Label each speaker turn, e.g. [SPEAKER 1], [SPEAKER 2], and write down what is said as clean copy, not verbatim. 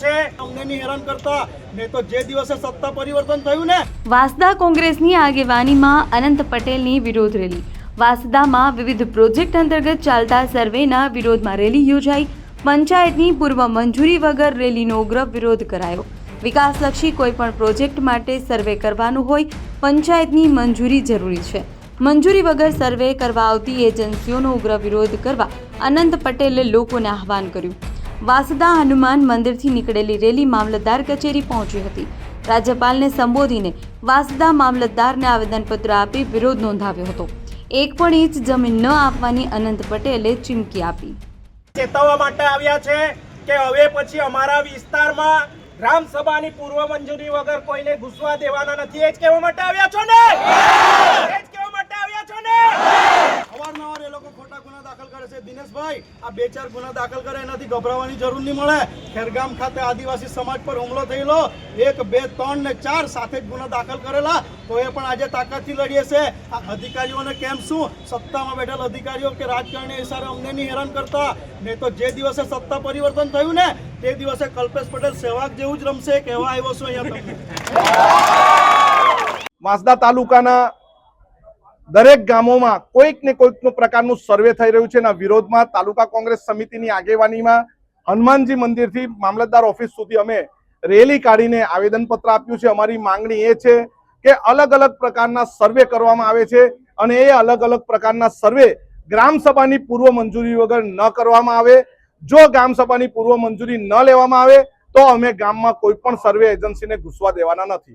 [SPEAKER 1] છે અમને નહીં હેરાન કરતા ને તો જે દિવસે સત્તા પરિવર્તન થયું ને
[SPEAKER 2] વાંસદા કોંગ્રેસની આગેવાનીમાં અનંત પટેલની વિરોધ રેલી. વાંસદામાં વિવિધ પ્રોજેક્ટ અંતર્ગત ચાલતા સર્વેના વિરોધમાં રેલી યોજાઈ. પંચાયતની પૂર્વ મંજૂરી વગર રેલીનો ઉગ્ર વિરોધ કરાયો. વિકાસલક્ષી કોઈપણ પ્રોજેક્ટ માટે સર્વે કરવાનું હોય પંચાયતની મંજૂરી જરૂરી છે. મંજૂરી વગર સર્વે કરવા આવતી એજન્સીઓનો ઉગ્ર વિરોધ કરવા અનંત પટેલે લોકોને આહવાન કર્યું. વાંસદા હનુમાન મંદિરથી નીકળેલી રેલી મામલતદાર કચેરી પહોંચી હતી. રાજ્યપાલને સંબોધીને વાંસદા મામલતદારને આવેદનપત્ર આપી વિરોધ નોંધાવ્યો હતો. એક પણ ઇંચ જમીન ન આપવાની અનંત પટેલે ચીમકી આપી.
[SPEAKER 1] ચેતવવા માટે આવ્યા છે કે હવે પછી અમારા વિસ્તારમાં ગ્રામ સભાની પૂર્વ મંજૂરી વગર કોઈને ઘૂસવા દેવાના નથી. એ જ કહેવા માટે આવ્યા છો ને? એ જ કહેવા માટે આવ્યા છો ને? અવારનવાર એ લોકો ખોટા ગુના દાખલ કરે છે. દિનેશભાઈ, આ 2-4 ગુના દાખલ કરે એનાથી ગભરાવાની જરૂર નહીં મળે. ખેરગામ ખાતે આદિવાસી સમાજ પર હુમલો થયેલો 1, 2, 3 ને 4 સાથે જ ગુના દાખલ કરેલા, તો એ પણ આજે તાકાતથી લડીએ છે. આ અધિકારીઓને કેમ શું સત્તામાં બેઠેલ અધિકારીઓ કે રાજકારણી ઇશારે અમને નહીં હેરાન કરતા ને તો જે દિવસે સત્તા પરિવર્તન થયું ને તે દિવસે કલ્પેશ પટેલ સહેવાગ જેવું જ રમશે. કહેવા આવ્યો છું અહીંયા તમને.
[SPEAKER 3] વાંસદા તાલુકાના દરેક ગામોમાં કોઈક ને કોઈક પ્રકારનું સર્વે થઈ રહ્યું છે. એના વિરોધમાં તાલુકા કોંગ્રેસ સમિતિની આગેવાનીમાં હનુમાનજી મંદિરથી મામલતદાર ઓફિસ સુધી અમે રેલી કાઢીને આવેદનપત્ર આપ્યું છે. અમારી માંગણી એ છે કે અલગ અલગ પ્રકારના સર્વે કરવામાં આવે છે અને એ અલગ અલગ પ્રકારના સર્વે ગ્રામ સભાની પૂર્વ મંજૂરી વગર ન કરવામાં આવે. જો ગ્રામ સભાની પૂર્વ મંજૂરી ન લેવામાં આવે તો અમે ગામમાં કોઈ પણ સર્વે એજન્સીને ઘૂસવા દેવાના નથી.